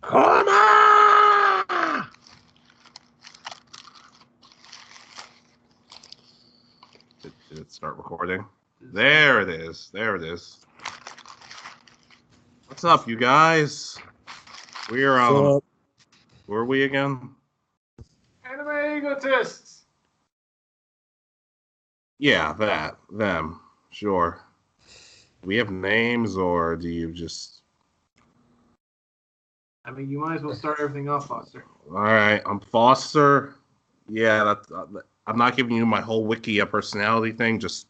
Karma! Did it start recording? There it is. There it is. What's up, you guys? We're where are we again? Anime Egotists. Yeah, them. Sure. Do we have names, or do you just? I mean, you might as well start everything off, Foster. All right, I'm Foster. Yeah, that's. I'm not giving you my whole wiki personality thing. Just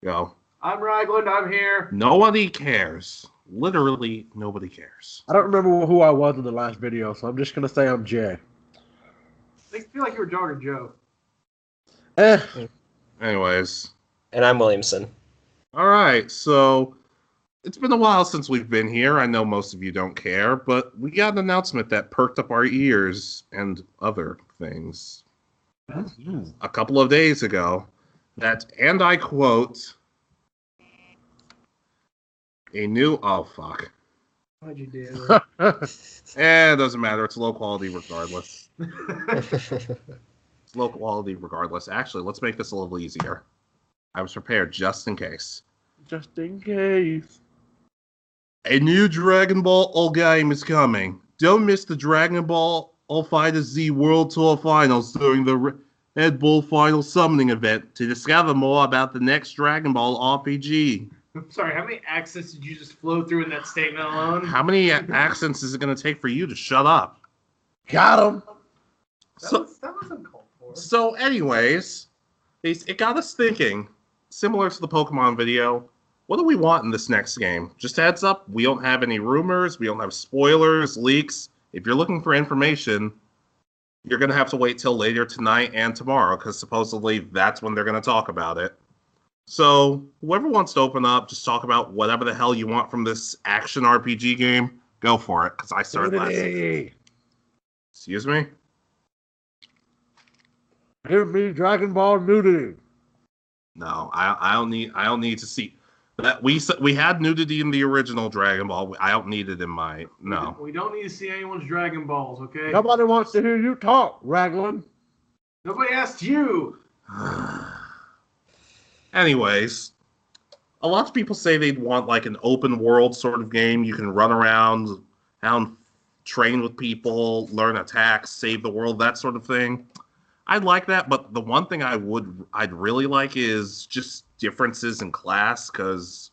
go. I'm Ragland. I'm here. Nobody cares. Literally, nobody cares. I don't remember who I was in the last video, so I'm just gonna say I'm Jay. I feel like you were Jogger Joe. Anyways. And I'm Williamson. All right, so it's been a while since we've been here. I know most of you don't care, but we got an announcement that perked up our ears and other things a couple of days ago. That, and I quote, a new... Oh, fuck. Why'd you do that? It doesn't matter. It's low quality regardless. It's low quality regardless. Actually, let's make this a little easier. I was prepared just in case. Just in case. A new Dragon Ball game is coming. Don't miss the Dragon Ball Fighter Z World Tour Finals during the Red Bull Final Summoning event to discover more about the next Dragon Ball RPG. I'm sorry, how many accents did you just flow through in that statement alone? How many accents is it going to take for you to shut up? Got him. That wasn't called for. So anyways, it got us thinking, similar to the Pokemon video, what do we want in this next game? Just heads up, we don't have any rumors, we don't have spoilers, leaks. If you're looking for information, you're going to have to wait till later tonight and tomorrow, because supposedly that's when they're going to talk about it. So, whoever wants to open up, just talk about whatever the hell you want from this action RPG game, go for it, because I started last. Excuse me? Give me Dragon Ball nudity. No, I don't need to see that. We had nudity in the original Dragon Ball. I don't need it in my no. We don't need to see anyone's Dragon Balls, okay? Nobody wants to hear you talk, Raglan. Nobody asked you. Anyways, a lot of people say they'd want like an open world sort of game. You can run around, train with people, learn attacks, save the world, that sort of thing. I'd like that, but the one thing I'd really like is just differences in class, because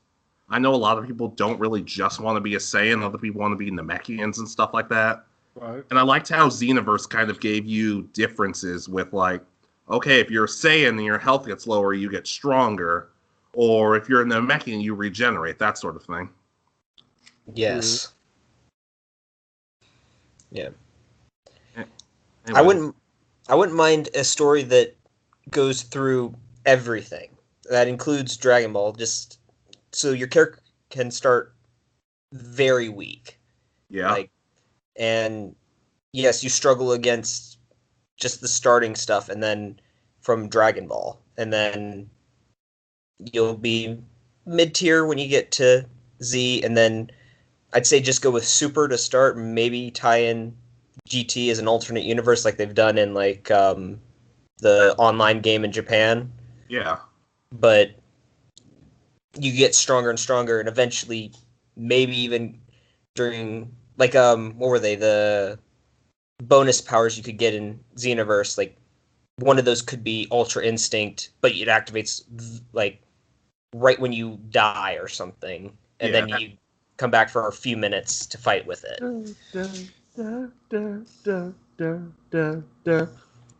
I know a lot of people don't really just want to be a Saiyan, other people want to be Namekians and stuff like that. Right. And I liked how Xenoverse kind of gave you differences with like, okay, if you're a Saiyan and your health gets lower, you get stronger, or if you're a Namekian, you regenerate, that sort of thing. Yes. Yeah. Anyways. I wouldn't mind a story that goes through everything. That includes Dragon Ball, just so your character can start very weak. Yeah. And yes, you struggle against just the starting stuff, and then from Dragon Ball, and then you'll be mid-tier when you get to Z, and then I'd say just go with Super to start, and maybe tie in GT as an alternate universe like they've done in like the online game in Japan. Yeah. But you get stronger and stronger, and eventually maybe even during like what were they, the bonus powers you could get in Xenoverse, like one of those could be Ultra Instinct, but it activates like right when you die or something, and then you come back for a few minutes to fight with it.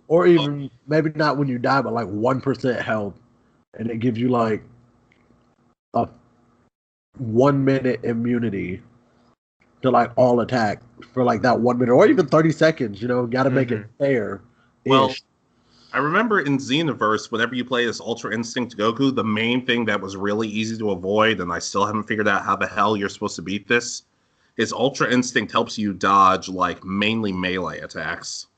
Or even maybe not when you die, but like 1% health, and it gives you like a 1 minute immunity to like all attack for like that 1 minute, or even 30 seconds. You know, got to make it fair. Well, I remember in Xenoverse, whenever you play this Ultra Instinct Goku, the main thing that was really easy to avoid, and I still haven't figured out how the hell you're supposed to beat this, is Ultra Instinct helps you dodge like mainly melee attacks.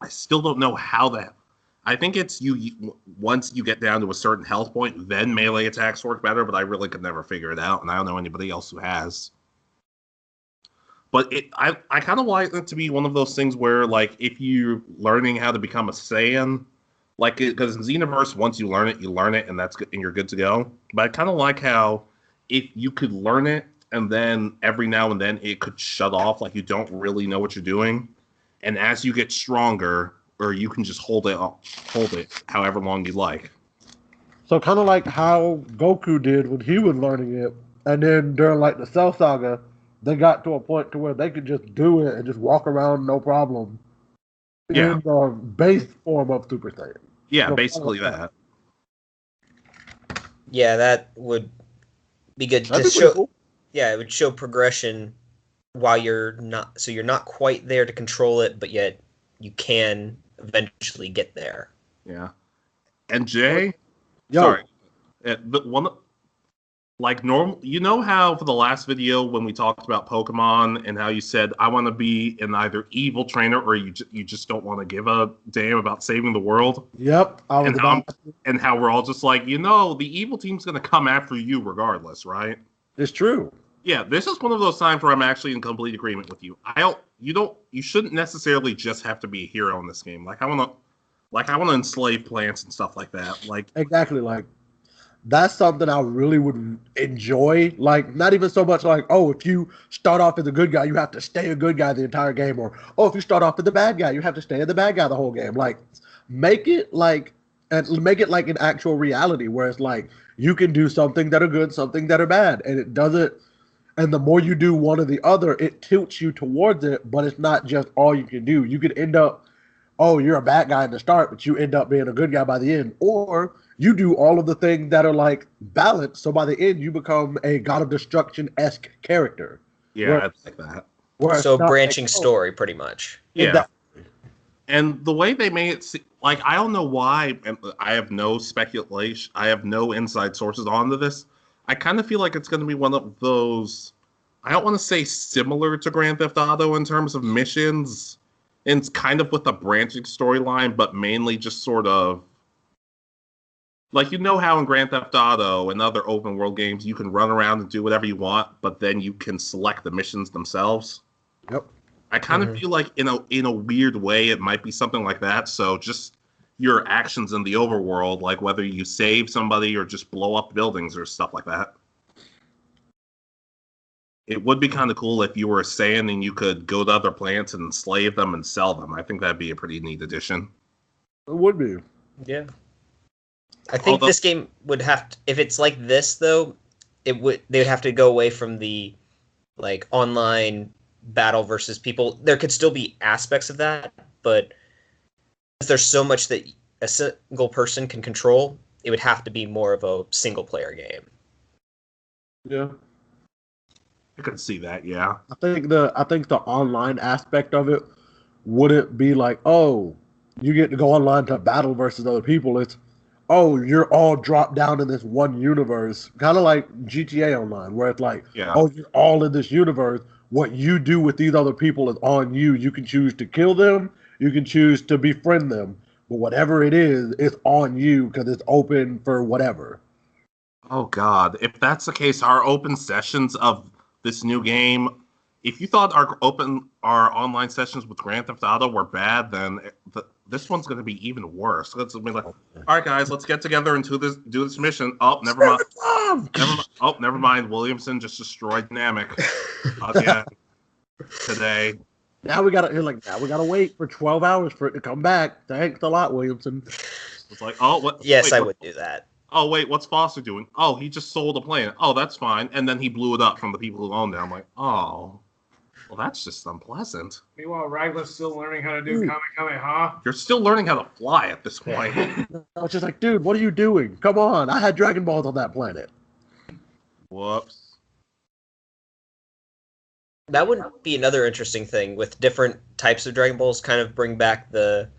I still don't know how that. I think it's you once you get down to a certain health point, then melee attacks work better, but I really could never figure it out, and I don't know anybody else who has. But I kind of like it to be one of those things where, like, if you're learning how to become a Saiyan, like, because in Xenoverse, once you learn it, and that's good, and you're good to go. But I kind of like how if you could learn it, and then every now and then it could shut off, like you don't really know what you're doing, and as you get stronger, or you can just hold it however long you like. So kind of like how Goku did when he was learning it, and then during like the Cell Saga, they got to a point to where they could just do it and just walk around no problem Yeah. in the base form of Super Saiyan. Yeah, So basically that. Yeah, that would be good That'd to be pretty show. cool. Yeah, it would show progression while you're not. So you're not quite there to control it, but yet you can eventually get there. Yeah. And Jay, Yo, sorry, but one, like normal, you know how for the last video when we talked about Pokemon and how you said I want to be an either evil trainer or you just don't want to give a damn about saving the world, yep, I was and about. and how we're all just like, the evil team's gonna come after you regardless, right? It's true. Yeah, this is one of those times where I'm actually in complete agreement with you. You shouldn't necessarily just have to be a hero in this game. Like I wanna enslave plants and stuff like that. Like, Exactly. Like that's something I really would enjoy. Like, not even so much like, oh, if you start off as a good guy, you have to stay a good guy the entire game, or oh, if you start off as the bad guy, you have to stay the bad guy the whole game. Like, make it like, and make it like an actual reality where it's like you can do something that are good, something that are bad, and it doesn't. And the more you do one or the other, it tilts you towards it. But it's not just all you can do. You could end up, oh, you're a bad guy in the start, but you end up being a good guy by the end, or you do all of the things that are like balanced. So by the end, you become a God of Destruction-esque character. yeah, I like that. Where it's So not branching like, oh, story, pretty much. Yeah. exactly. And the way they made it, like, I don't know why, and I have no speculation, I have no inside sources onto this. I kind of feel like it's going to be one of those, I don't want to say similar to Grand Theft Auto in terms of missions, and it's kind of with a branching storyline, but mainly just sort of, like, how in Grand Theft Auto and other open world games, you can run around and do whatever you want, but then you can select the missions themselves. Yep. I kind of feel like in a weird way it might be something like that. So just your actions in the overworld, like whether you save somebody or just blow up buildings or stuff like that. It would be kind of cool if you were a Saiyan and you could go to other planets and enslave them and sell them. I think that'd be a pretty neat addition. It would be. Yeah. I think this game would have to, if it's like this though, they would have to go away from the like online battle versus people. There could still be aspects of that, but there's so much that a single person can control, it would have to be more of a single player game. Yeah. I could see that, yeah. I think the online aspect of it wouldn't be like, oh, you get to go online to battle versus other people. It's, oh, you're all dropped down in this one universe, kind of like GTA Online, where it's like, oh, you're all in this universe. What you do with these other people is on you. You can choose to kill them. You can choose to befriend them. But whatever it is, it's on you because it's open for whatever. Oh, God. If that's the case, our open sessions of this new game, if you thought our online sessions with Grand Theft Auto were bad, then this one's going to be even worse. It's going to be like, all right, guys, let's get together and do this mission. Oh, never mind. Never mind. Williamson just destroyed Namek again today. Now we gotta wait for 12 hours for it to come back. Thanks a lot, Williamson. It's like, oh, what? Yes, I would do that. Oh, wait, what's Foster doing? Oh, he just sold a planet. Oh, that's fine. And then he blew it up from the people who owned it. I'm like, oh, well, that's just unpleasant. Meanwhile, Raglar's still learning how to do Kamehameha. You're still learning how to fly at this point. I was just like, dude, what are you doing? Come on, I had Dragon Balls on that planet. Whoops. That would be another interesting thing with different types of Dragon Balls, kind of bring back the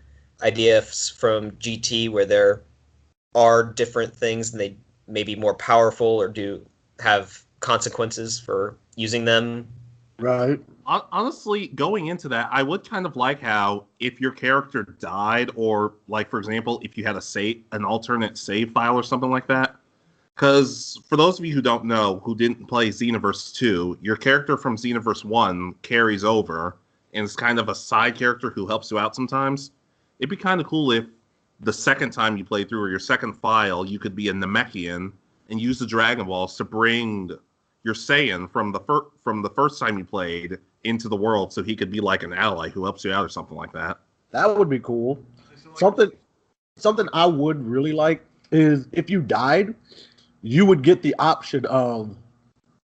ideas from GT where there are different things and they may be more powerful or do have consequences for using them. Right. Honestly, going into that, I would kind of like how if your character died, or like for example, if you had an alternate save file or something like that, Because for those of you who don't know, who didn't play Xenoverse 2, your character from Xenoverse 1 carries over and is kind of a side character who helps you out sometimes. It'd be kind of cool if the second time you play through or your second file, you could be a Namekian and use the Dragon Balls to bring your Saiyan from the first time you played into the world so he could be like an ally who helps you out or something like that. That would be cool. Something I would really like is if you died, you would get the option of,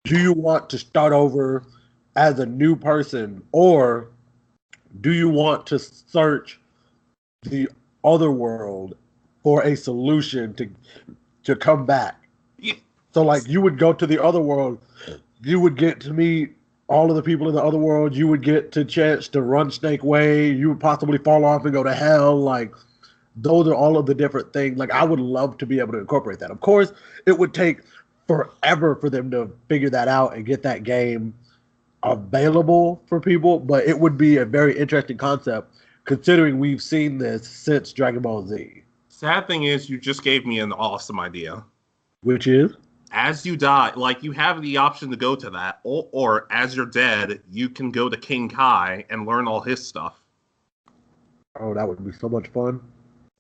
do you want to start over as a new person, or do you want to search the other world for a solution to come back? Yeah. So like you would go to the other world, you would get to meet all of the people in the other world, you would get to chance to run Snake Way, you would possibly fall off and go to hell. Like, those are all of the different things. Like, I would love to be able to incorporate that. Of course, it would take forever for them to figure that out and get that game available for people, but it would be a very interesting concept considering we've seen this since Dragon Ball Z. Sad thing is, you just gave me an awesome idea. Which is? As you die, like, you have the option to go to that, or as you're dead, you can go to King Kai and learn all his stuff. Oh, that would be so much fun.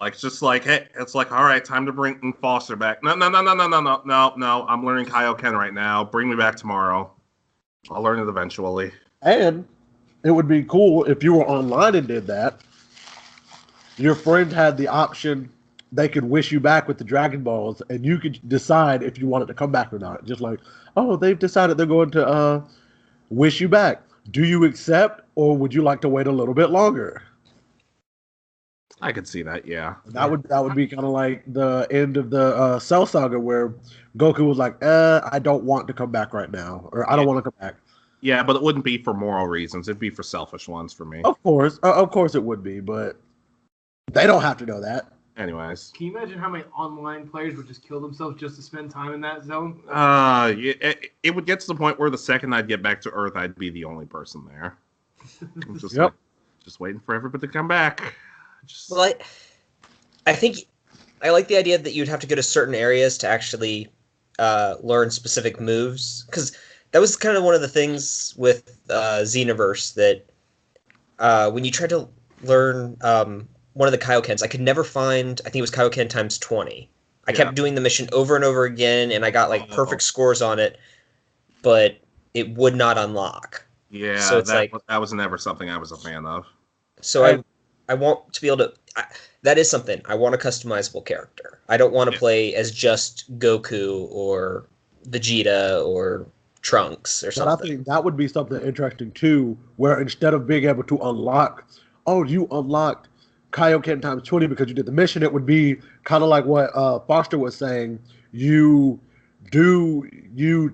Like, it's just like, hey, it's like, all right, time to bring Foster back. No, I'm learning Kaioken right now. Bring me back tomorrow. I'll learn it eventually. And it would be cool if you were online and did that. Your friend had the option, they could wish you back with the Dragon Balls, and you could decide if you wanted to come back or not. Just like, oh, they've decided they're going to wish you back. Do you accept, or would you like to wait a little bit longer? I could see that, yeah. That would be kind of like the end of the Cell Saga, where Goku was like, I don't want to come back right now, or I don't want to come back. Yeah, but it wouldn't be for moral reasons. It'd be for selfish ones for me. Of course it would be, but they don't have to know that. Anyways. Can you imagine how many online players would just kill themselves just to spend time in that zone? It would get to the point where the second I'd get back to Earth, I'd be the only person there. I'm just, just waiting for everybody to come back. Well, I think I like the idea that you'd have to go to certain areas to actually learn specific moves, because that was kind of one of the things with Xenoverse, that when you tried to learn one of the Kaiokens, I could never find, I think it was Kaioken times 20. I kept doing the mission over and over again, and I got like perfect scores on it, but it would not unlock. Yeah, so it's that was never something I was a fan of. So I want to be able to... that is something. I want a customizable character. I don't want to play as just Goku or Vegeta or Trunks or something. But I think that would be something interesting too, where instead of being able to unlock, you unlocked Kaioken times 20 because you did the mission, it would be kind of like what Foster was saying. You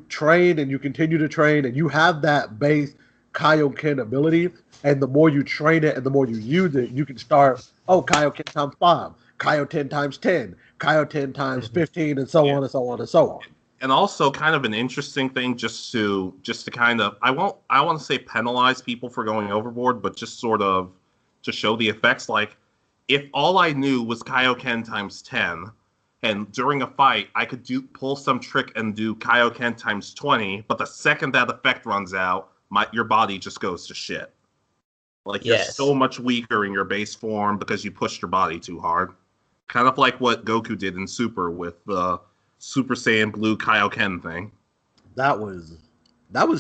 train and you continue to train and you have that base Kaioken ability, and the more you train it and the more you use it, you can start, Kaioken times 5, Kaioken times 10, Kaioken times 15, and so on and so on and so on. And also kind of an interesting thing just to kind of, I want to say penalize people for going overboard, but just sort of to show the effects. Like, if all I knew was Kaioken times 10, and during a fight, I could pull some trick and do Kaioken times 20, but the second that effect runs out, your body just goes to shit. Like, you're so much weaker in your base form because you pushed your body too hard. Kind of like what Goku did in Super with the Super Saiyan Blue Kaioken thing. That was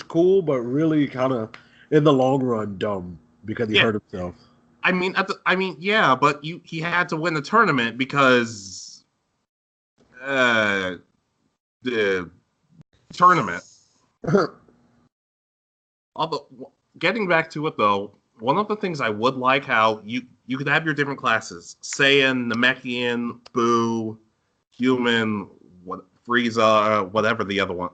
cool, but really kind of, in the long run, dumb because he hurt himself. I mean, yeah, but he had to win the tournament because the tournament. Although, getting back to it though, one of the things I would like how you could have your different classes: Saiyan, Namekian, Buu, Human, Frieza, whatever the other one.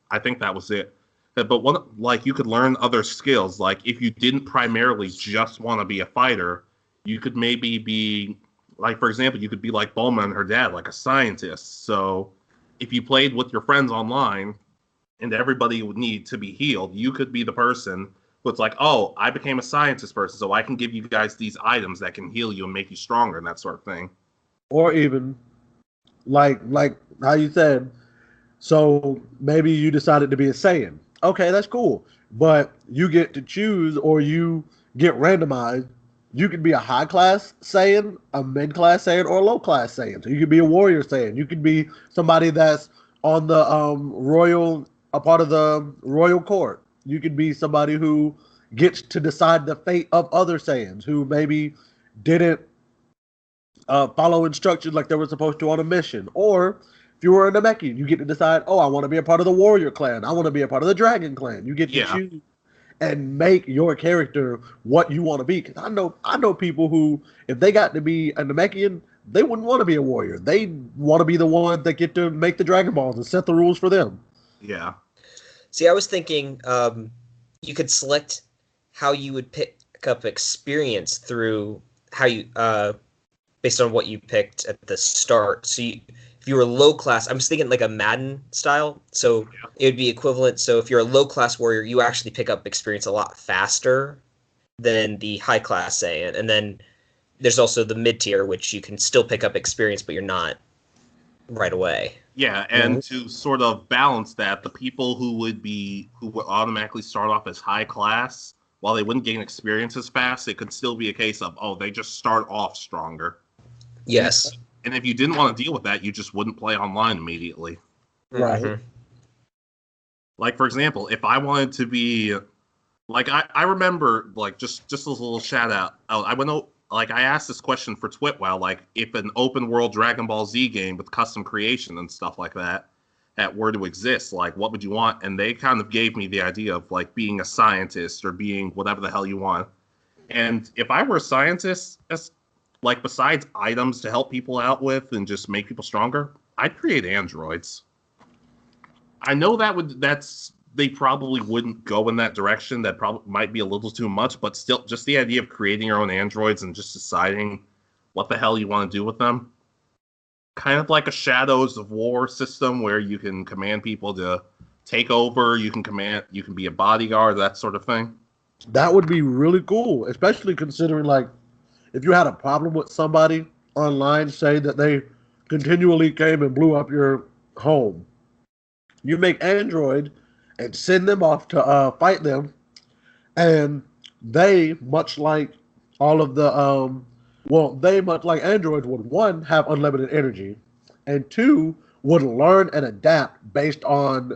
I think that was it. But you could learn other skills. Like, if you didn't primarily just want to be a fighter, you could maybe be, like, for example, you could be like Bulma and her dad, like a scientist. So if you played with your friends online and everybody would need to be healed, you could be the person who's like, oh, I became a scientist person, so I can give you guys these items that can heal you and make you stronger and that sort of thing. Or even, like how you said, So maybe you decided to be a Saiyan. Okay, that's cool. But you get to choose or you get randomized. You could be a high class Saiyan, a mid class Saiyan, or a low class Saiyan. So you could be a warrior Saiyan. You could be somebody that's on the a part of the royal court. You could be somebody who gets to decide the fate of other Saiyans who maybe didn't follow instructions like they were supposed to on a mission. Or if you were a Namekian, you get to decide, oh, I want to be a part of the warrior clan. I want to be a part of the dragon clan. You get to Yeah. choose and make your character what you want to be. Because I know people who, if they got to be a Namekian, they wouldn't want to be a warrior. They want to be the ones that get to make the Dragon Balls and set the rules for them. Yeah. See, I was thinking you could select how you would pick up experience through how you based on what you picked at the start. So if you were low class, I'm just thinking like a Madden style. So it would be equivalent. So if you're a low class warrior, you actually pick up experience a lot faster than the high class Saiyan. And then there's also the mid tier, which you can still pick up experience, but you're not right away. Yeah, and to sort of balance that, the people who would automatically start off as high class, while they wouldn't gain experience as fast, it could still be a case of, oh, they just start off stronger. Yes. And if you didn't want to deal with that, you just wouldn't play online immediately. Right. Mm-hmm. Like, for example, if I wanted to be, like, I remember, like, just a little shout out. I asked this question for Twitwell, like, if an open world Dragon Ball Z game with custom creation and stuff like that were to exist, like, what would you want? And they kind of gave me the idea of, like, being a scientist or being whatever the hell you want. And if I were a scientist, like, besides items to help people out with and just make people stronger, I'd create androids. I know they probably wouldn't go in that direction. That probably might be a little too much, but still, just the idea of creating your own androids and just deciding what the hell you want to do with them. Kind of like a Shadows of War system where you can command people to take over, you can be a bodyguard, that sort of thing. That would be really cool, especially considering, like, if you had a problem with somebody online, say that they continually came and blew up your home. You make android and send them off to fight them, and they, much like all of the they, much like androids, would, one, have unlimited energy, and two, would learn and adapt based on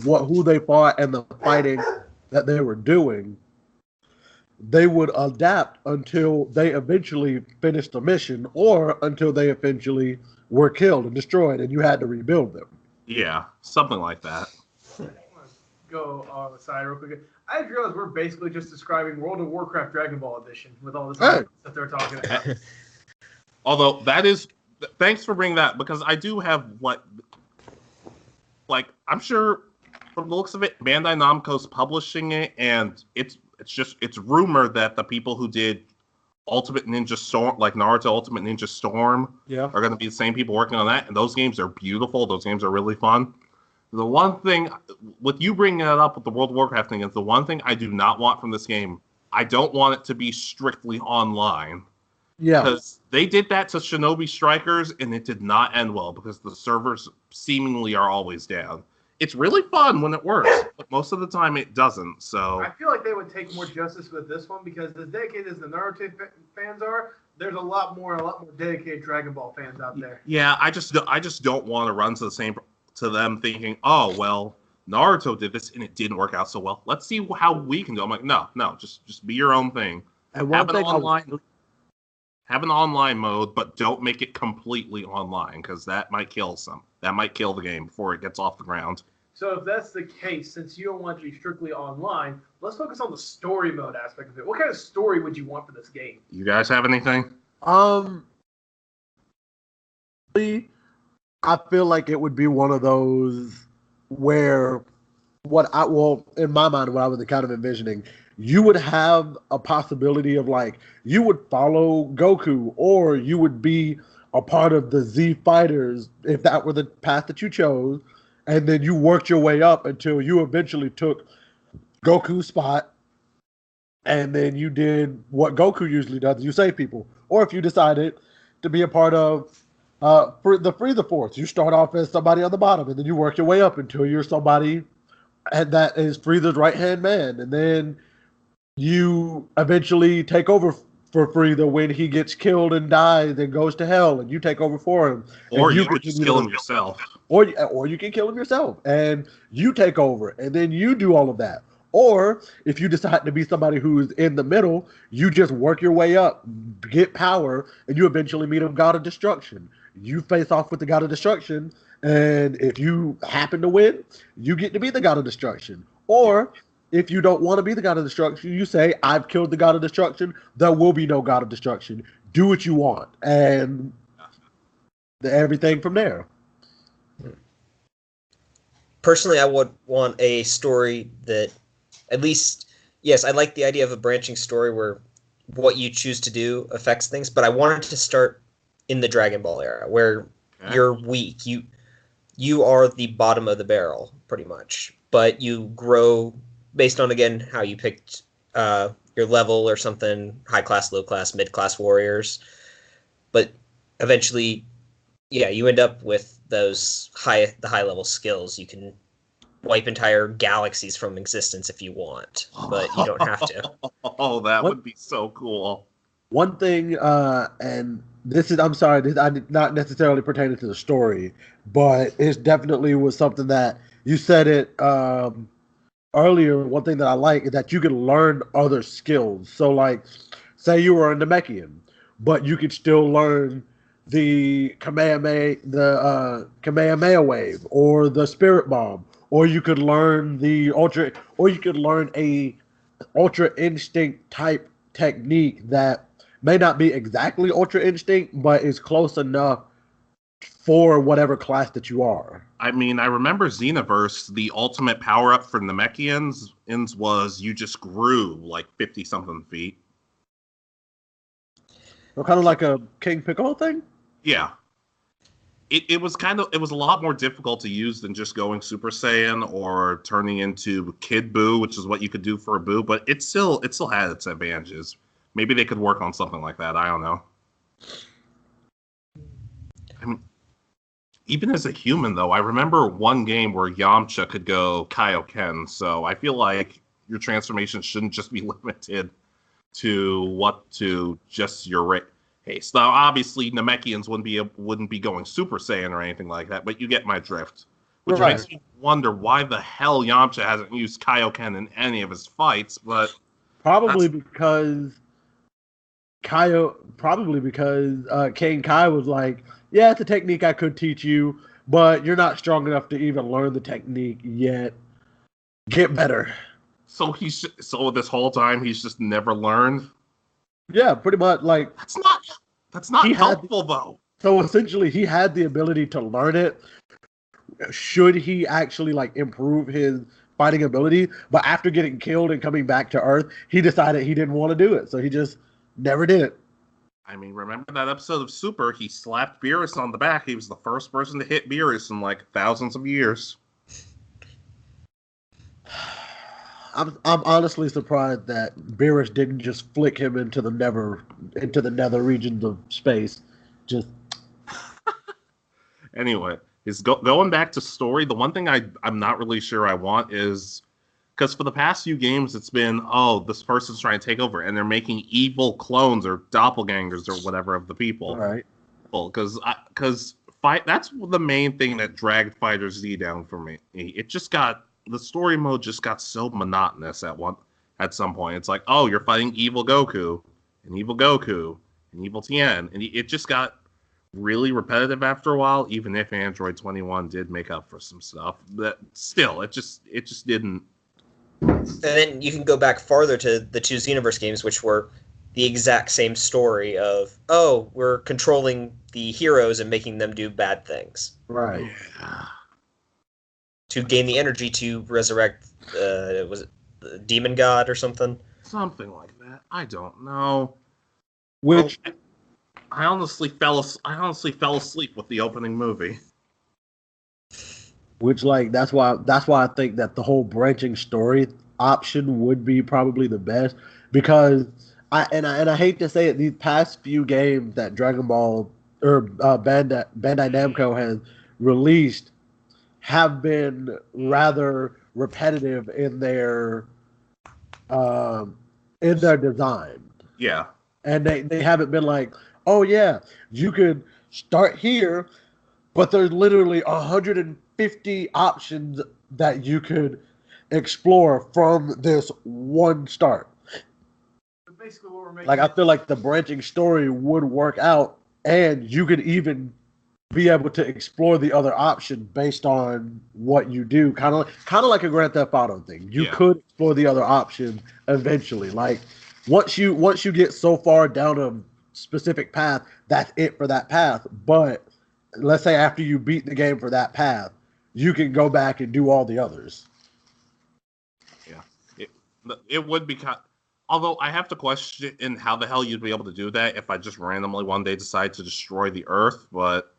who they fought and the fighting that they were doing. They would adapt until they eventually finished the mission, or until they eventually were killed and destroyed, and you had to rebuild them. Yeah, something like that. Go on the side real quick. I just realized we're basically just describing World of Warcraft Dragon Ball Edition with all this Hey. that they're talking about. Although thanks for bringing that, because I do have I'm sure from the looks of it, Bandai Namco's publishing it, and it's rumored that the people who did Ultimate Ninja Storm, like Naruto Ultimate Ninja Storm, are going to be the same people working on that, and those games are beautiful. Those games are really fun. The one thing, with you bringing that up with the World of Warcraft thing, is the one thing I do not want from this game. I don't want it to be strictly online. Yeah. Because they did that to Shinobi Strikers, and it did not end well, because the servers seemingly are always down. It's really fun when it works, but most of the time it doesn't, so... I feel like they would take more justice with this one, because as dedicated as the Naruto fans are, there's a lot more dedicated Dragon Ball fans out there. Yeah, I just don't want to run to them thinking, oh, well, Naruto did this and it didn't work out so well. Let's see how we can do it. I'm like, no, just be your own thing. And have an online mode, but don't make it completely online, because that might kill the game before it gets off the ground. So if that's the case, since you don't want it to be strictly online, let's focus on the story mode aspect of it. What kind of story would you want for this game? You guys have anything? I feel like it would be one of those where in my mind, what I was kind of envisioning, you would have a possibility of, like, you would follow Goku, or you would be a part of the Z Fighters if that were the path that you chose, and then you worked your way up until you eventually took Goku's spot, and then you did what Goku usually does, you save people. Or if you decided to be a part of For the Freezer Force, you start off as somebody on the bottom, and then you work your way up until you're somebody, and that is Freezer's right hand man, and then you eventually take over for Freezer when he gets killed and dies and goes to hell, and you take over for him, Or and you could just kill him yourself. or you can kill him yourself, and you take over, and then you do all of that. Or if you decide to be somebody who's in the middle, you just work your way up, get power, and you eventually meet a god of destruction. You face off with the god of destruction, and if you happen to win, you get to be the god of destruction. Or if you don't want to be the god of destruction, you say, I've killed the god of destruction, there will be no god of destruction. Do what you want. And everything from there. Personally, I would want a story that, at least, yes, I like the idea of a branching story where what you choose to do affects things, but I wanted to start in the Dragon Ball era, where you're weak. You are the bottom of the barrel, pretty much. But you grow based on, again, how you picked your level or something, high class, low class, mid class warriors. But eventually, yeah, you end up with those high level skills. You can wipe entire galaxies from existence if you want, but you don't have to. Oh, that would be so cool. One thing, and this is, I'm sorry, this I did not necessarily pertaining to the story, but it definitely was something that you said it earlier. One thing that I like is that you can learn other skills. So, like, say you were a Namekian, but you could still learn the Kamehameha wave or the Spirit Bomb, or you could learn a Ultra Instinct type technique that may not be exactly Ultra Instinct, but is close enough for whatever class that you are. I mean, I remember Xenoverse, the ultimate power-up for Namekians was you just grew like 50-something feet. So kind of like a King Piccolo thing? Yeah. It was a lot more difficult to use than just going Super Saiyan or turning into Kid Buu, which is what you could do for a Buu, but it still had its advantages. Maybe they could work on something like that. I don't know. I mean, even as a human, though, I remember one game where Yamcha could go Kaioken, so I feel like your transformation shouldn't just be limited to just your race. Now, obviously, Namekians wouldn't be going Super Saiyan or anything like that, but you get my drift. Which makes me wonder why the hell Yamcha hasn't used Kaioken in any of his fights, but... Probably because King Kai was like, yeah, it's a technique I could teach you, but you're not strong enough to even learn the technique yet. Get better. So this whole time he's just never learned? Yeah, pretty much. Like, that's not helpful, though. So essentially, he had the ability to learn it. Should he actually like improve his fighting ability? But after getting killed and coming back to Earth, he decided he didn't want to do it, so he just never did it. I mean, remember that episode of Super? He slapped Beerus on the back. He was the first person to hit Beerus in like thousands of years. I'm honestly surprised that Beerus didn't just flick him into the nether regions of space. Just anyway, going back to story. The one thing I'm not really sure I want is, because for the past few games it's been, oh, this person's trying to take over, and they're making evil clones or doppelgangers or whatever of the people. Right. Well, because that's the main thing that dragged Fighter Z down for me. The story mode just got so monotonous at some point. It's like, oh, you're fighting evil Goku and evil Tien, and it just got really repetitive after a while. Even if Android 21 did make up for some stuff, but still, it just didn't. And then you can go back farther to the two Xenoverse games, which were the exact same story of, oh, we're controlling the heroes and making them do bad things. Right. Yeah. To gain the energy to resurrect, was it the demon god or something? Something like that. I don't know. Which I honestly fell asleep with the opening movie. Which, like, that's why I think that the whole branching story option would be probably the best, because I hate to say it, these past few games that Dragon Ball Bandai Namco has released have been rather repetitive in their design. Yeah. And they haven't been like, oh yeah, you could start here, but there's literally 150 options that you could explore from this one start. But basically, what we're making. Like I feel like the branching story would work out, and you could even be able to explore the other option based on what you do, kind of like a Grand Theft Auto thing. You could explore the other option eventually. Like once you get so far down a specific path, that's it for that path. But let's say after you beat the game for that path, you can go back and do all the others. Yeah, it would be kind. Although I have to question how the hell you'd be able to do that if I just randomly one day decide to destroy the Earth, but.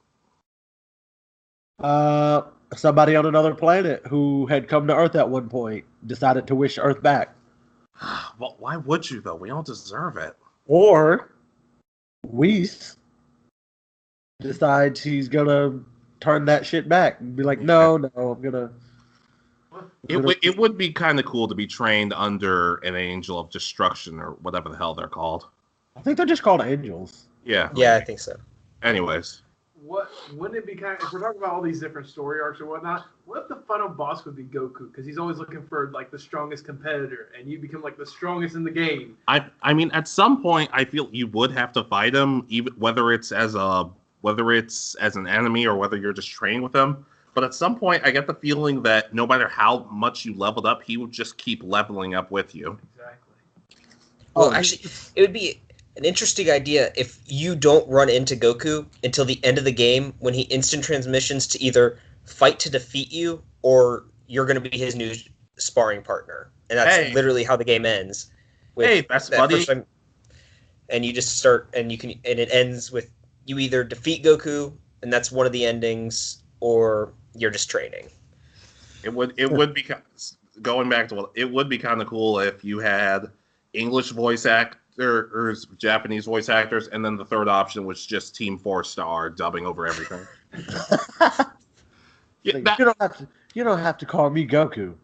Somebody on another planet who had come to Earth at one point decided to wish Earth back. Well, why would you, though? We don't deserve it. Or Whis decides he's gonna turn that shit back and be like, no, I'm gonna... It would be kind of cool to be trained under an angel of destruction or whatever the hell they're called. I think they're just called angels. Yeah. Yeah, I think so. Anyways. Wouldn't it be kind of, if we're talking about all these different story arcs or whatnot, what if the final boss would be Goku? Because he's always looking for like the strongest competitor, and you become like the strongest in the game. I mean, at some point, I feel you would have to fight him, even whether it's as an enemy or whether you're just training with him. But at some point, I get the feeling that no matter how much you leveled up, he would just keep leveling up with you. Exactly. Well, actually, it would be an interesting idea if you don't run into Goku until the end of the game when he instant transmissions to either fight to defeat you or you're going to be his new sparring partner. And that's literally how the game ends. Hey, best buddy. And you just start, and it ends with you either defeat Goku, and that's one of the endings, or you're just training. It would be, going back to it would be kind of cool if you had English voice actor or Japanese voice actors, and then the third option was just Team 4-Star dubbing over everything. You don't have to call me Goku.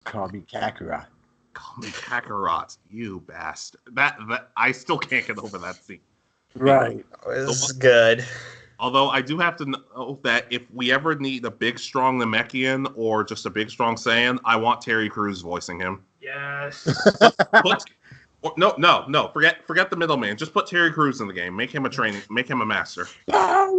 Call me Kakarot. Call me Kakarot, you bastard. That I still can't get over that scene. Right. This is good. Although I do have to know that if we ever need a big, strong Namekian or just a big, strong Saiyan, I want Terry Crews voicing him. Yes. No. Forget the middleman. Just put Terry Crews in the game. Make him a master. Power!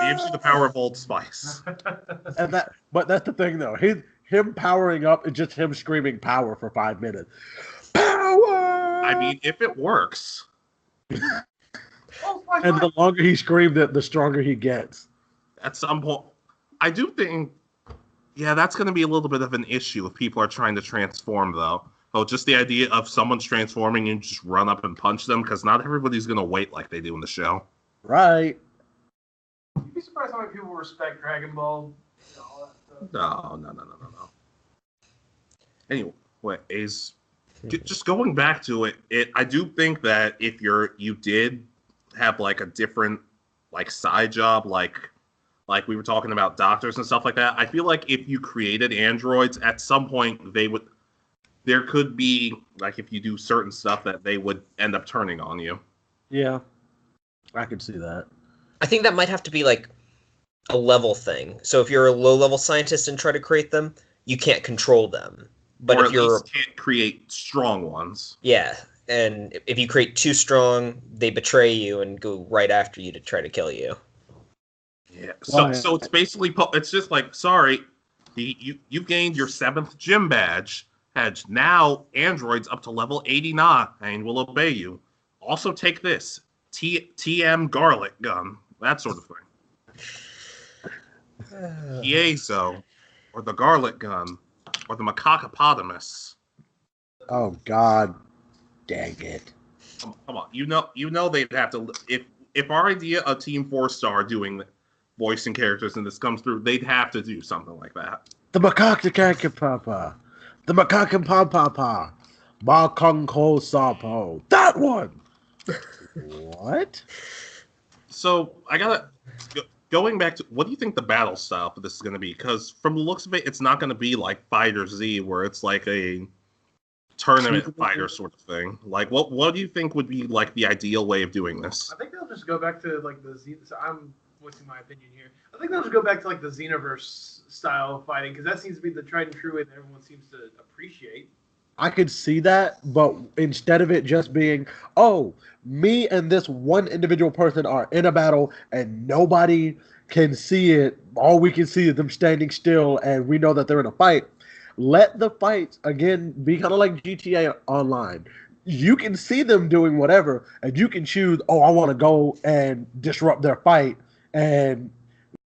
He gives you the power of Old Spice. But that's the thing, though. Him powering up is just him screaming power for 5 minutes. Power! I mean, if it works. And the longer he screams it, the stronger he gets. At some point, I do think, that's going to be a little bit of an issue if people are trying to transform, though. Oh, just the idea of someone's transforming and just run up and punch them, because not everybody's going to wait like they do in the show. Right. You'd be surprised how many people respect Dragon Ball and all that stuff. No. Anyway, just going back to it, I do think that if you did have like a different like side job, like we were talking about doctors and stuff like that, I feel like if you created androids, at some point there could be like, if you do certain stuff, that they would end up turning on you. Yeah, I could see that. I think that might have to be like a level thing. So if you're a low-level scientist and try to create them, you can't control them. But or if you're can't create strong ones. Yeah, and if you create too strong, they betray you and go right after you to try to kill you. Yeah. So it's basically, it's just like, sorry, you've gained your 7th gym badge. Now androids up to level 89 and will obey you. Also take this TM garlic gun, that sort of thing. Piezo, or the garlic gun, or the macacopotamus. Oh God, dang it! Come on, you know they'd have to, if our idea of Team 4-Star doing voicing characters in this comes through, they'd have to do something like that. The macaque papa, the macaque papa, ma kong ho sapo. That one. What? So I gotta going back to what do you think the battle style for this is gonna be? Because from the looks of it, it's not gonna be like Fighter Z, where it's like a tournament fighter sort of thing. Like, what do you think would be like the ideal way of doing this? I think they'll just go back to like the Z. So I'm voicing my opinion here. I think they'll just go back to like the Xenoverse style of fighting because that seems to be the tried and true way that everyone seems to appreciate. I could see that, but instead of it just being, oh, me and this one individual person are in a battle and nobody can see it, all we can see is them standing still and we know that they're in a fight. Let the fights, again, be kind of like GTA Online. You can see them doing whatever, and you can choose, oh, I want to go and disrupt their fight and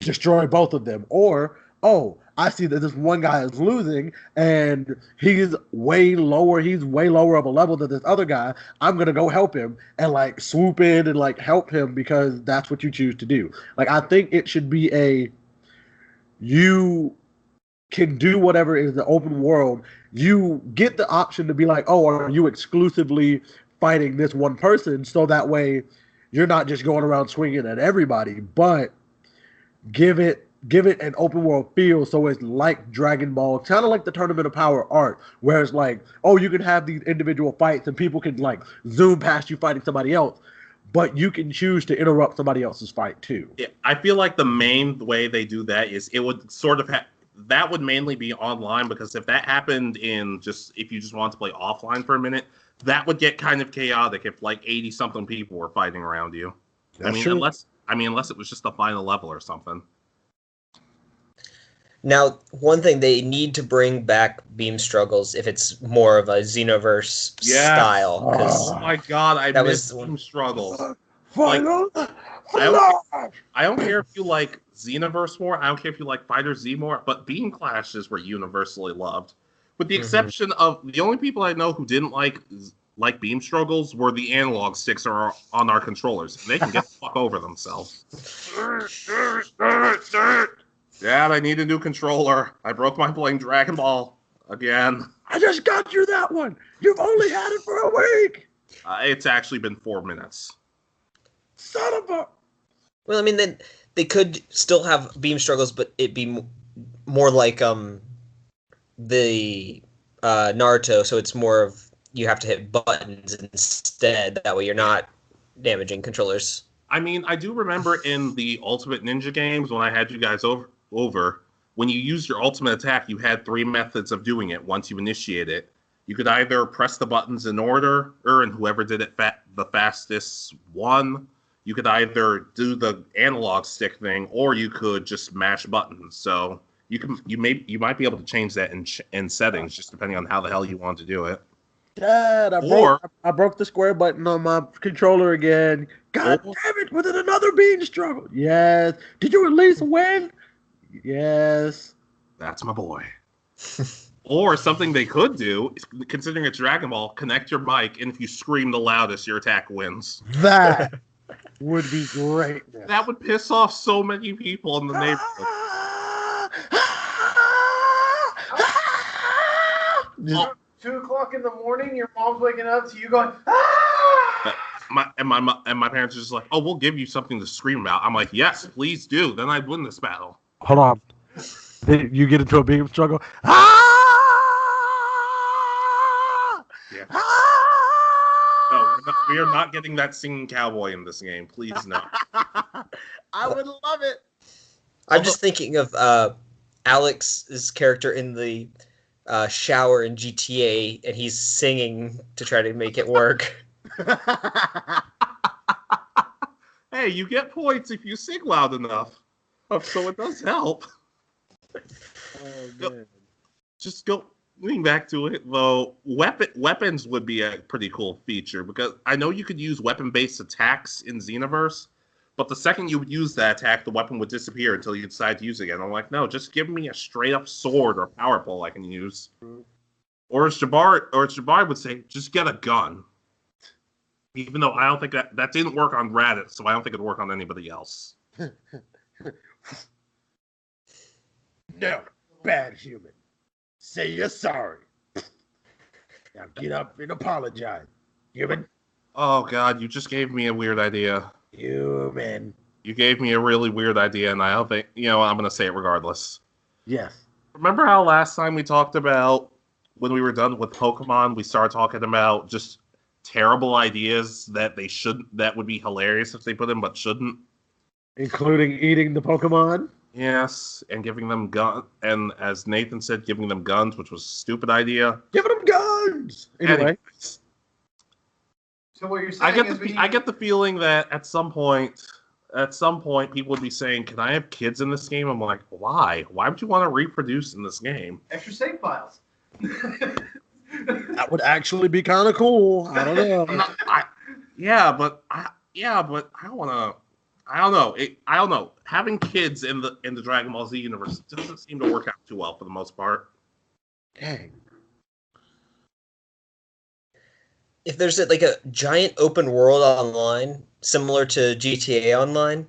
destroy both of them. Or, oh, I see that this one guy is losing and he's way lower of a level than this other guy. I'm going to go help him and like swoop in and like help him because that's what you choose to do. Like, I think it should be you can do whatever is the open world. You get the option to be like, oh, are you exclusively fighting this one person? So that way you're not just going around swinging at everybody, but give it an open world feel so it's like Dragon Ball, kind of like the Tournament of Power art, where it's like, oh, you can have these individual fights and people can like zoom past you fighting somebody else, but you can choose to interrupt somebody else's fight too. Yeah, I feel like the main way they do that is it would sort of that would mainly be online, because if that happened if you just want to play offline for a minute, that would get kind of chaotic if like 80 something people were fighting around you. That's true. Unless it was just the final level or something. Now, one thing, they need to bring back beam struggles if it's more of a Xenoverse style. Oh my god, I miss beam struggles. I don't care if you like Xenoverse more. I don't care if you like Fighter Z more. But beam clashes were universally loved, with the exception of the only people I know who didn't like beam struggles were the analog sticks on our controllers. They can get the fuck over themselves. Dad, I need a new controller. I broke mine playing Dragon Ball again. I just got you that one. You've only had it for a week. It's actually been 4 minutes. Son of a... Well, I mean, then they could still have beam struggles, but it'd be more like the Naruto, so it's more of you have to hit buttons instead. That way you're not damaging controllers. I mean, I do remember in the Ultimate Ninja games when I had you guys over, when you used your ultimate attack, you had 3 methods of doing it once you initiate it. You could either press the buttons in order, and whoever did it the fastest won. You could either do the analog stick thing, or you could just mash buttons. So you might be able to change that in settings, just depending on how the hell you want to do it. Dad, I broke the square button on my controller again. God damn it, was it another beam struggle? Yes. Did you at least win? Yes. That's my boy. Or something they could do, considering it's Dragon Ball, connect your mic, and if you scream the loudest, your attack wins. That would be great. That would piss off so many people in the neighborhood. 2 o'clock in the morning, your mom's waking up to you going, ah! My parents are just like, oh, we'll give you something to scream about. I'm like, yes, please do. Then I'd win this battle. Hold on. You get into a beam struggle. Ah! Yeah. No, we are not getting that singing cowboy in this game. Please, no. I would love it. I'm just thinking of Alex's character in the shower in GTA, and he's singing to try to make it work. Hey, you get points if you sing loud enough. So it does help. Oh, man. Moving back to it, though, weapons would be a pretty cool feature, because I know you could use weapon-based attacks in Xenoverse, but the second you would use that attack, the weapon would disappear until you decide to use it again. I'm like, no, just give me a straight-up sword or power pole I can use. Or as Jabbar would say, just get a gun. Even though I don't think that didn't work on Raditz, so I don't think it'd work on anybody else. No, bad human. Say you're sorry. Now get up and apologize, human. Oh, God, you just gave me a weird idea. Human. You gave me a really weird idea, and I don't think, I'm going to say it regardless. Yes. Remember how last time we talked about when we were done with Pokemon, we started talking about just terrible ideas that that would be hilarious if they put in, but shouldn't? Including eating the Pokemon? Yes, and giving them and as Nathan said, giving them guns, which was a stupid idea. Giving them guns! Anyway. Anyways, So what you're saying I get the feeling that at some point people would be saying, "Can I have kids in this game?" I'm like, why? Why would you want to reproduce in this game? extra save files. That would actually be kind of cool. I don't know. But I don't want to. I don't know. Having kids in the Dragon Ball Z universe doesn't seem to work out too well for the most part. Dang. If there's like a giant open world online, similar to GTA Online,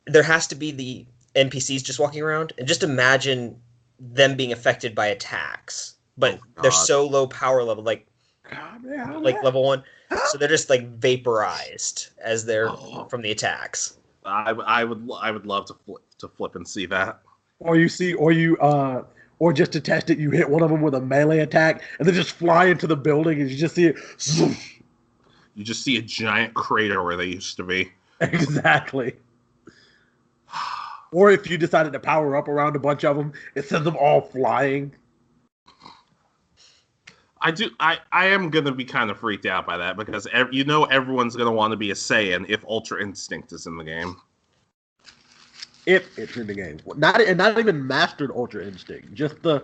there has to be the NPCs just walking around, and just imagine them being affected by attacks, but they're so low power level, like level 1, so they're just like vaporized as they're from the attacks. I would love to flip and see that. Or just to test it, you hit one of them with a melee attack, and then just fly into the building, and you just see it. You just see a giant crater where they used to be. Exactly. Or if you decided to power up around a bunch of them, it sends them all flying. I am going to be kind of freaked out by that because everyone's going to want to be a Saiyan if Ultra Instinct is in the game. If it's in the game. Not even mastered Ultra Instinct. Just the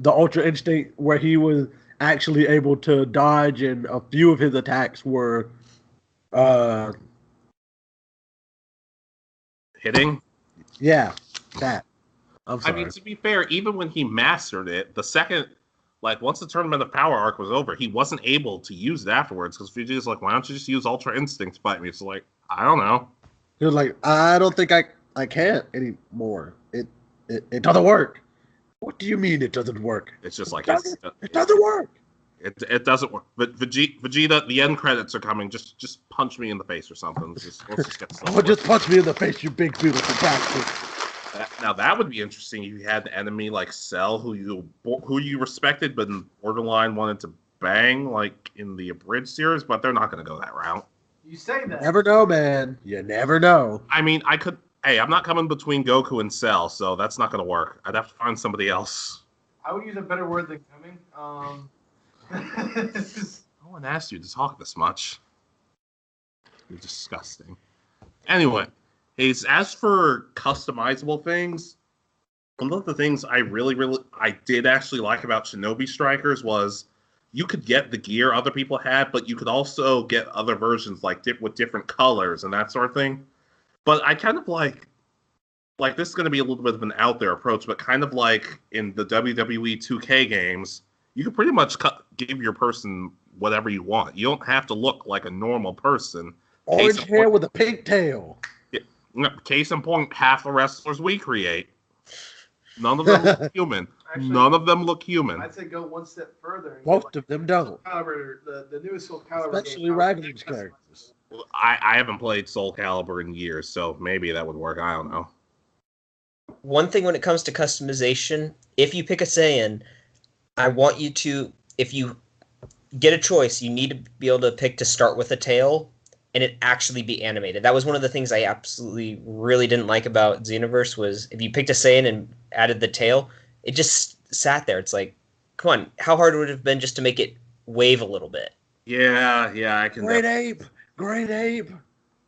Ultra Instinct where he was actually able to dodge, and a few of his attacks were hitting? Yeah, that. I'm sorry. I mean, to be fair, even when he mastered it, the second, once the Tournament of Power arc was over, he wasn't able to use it afterwards because Vegeta's like, why don't you just use Ultra Instinct to fight me? It's like, I don't know. He was like, I don't think I can't anymore. It doesn't work. What do you mean it doesn't work? It's just like it doesn't work. It doesn't work. But Vegeta, the end credits are coming. Just punch me in the face or something. Let's just get started. Oh, just punch me in the face, you big beautiful bastard. Now that would be interesting if you had an enemy like Cell who you respected, but in Borderline wanted to bang, like in the Abridged series. But they're not going to go that route. You say that. Never know, man. You never know. I mean, Hey, I'm not coming between Goku and Cell, so that's not going to work. I'd have to find somebody else. I would use a better word than coming. No one asked you to talk this much. You're disgusting. Anyway, as for customizable things, one of the things I did actually like about Shinobi Strikers was you could get the gear other people had, but you could also get other versions with different colors and that sort of thing. But I kind of like this is going to be a little bit of an out there approach, but kind of like in the WWE 2K games, you can pretty much give your person whatever you want. You don't have to look like a normal person. Orange hair with a pink tail. Yeah, case in point, half the wrestlers we create. None of them look human. Actually, None of them look human. I'd say go one step further. And Most of them don't. Calibur, the newest Soul Calibur Especially game, Raglan's characters. I haven't played Soul Calibur in years, so maybe that would work. I don't know. One thing when it comes to customization, if you pick a Saiyan, I want you to, if you get a choice, you need to be able to pick to start with a tail and it actually be animated. That was one of the things I absolutely really didn't like about Xenoverse was if you picked a Saiyan and added the tail, it just sat there. It's like, come on, how hard would it have been just to make it wave a little bit? Yeah, I can. Great ape.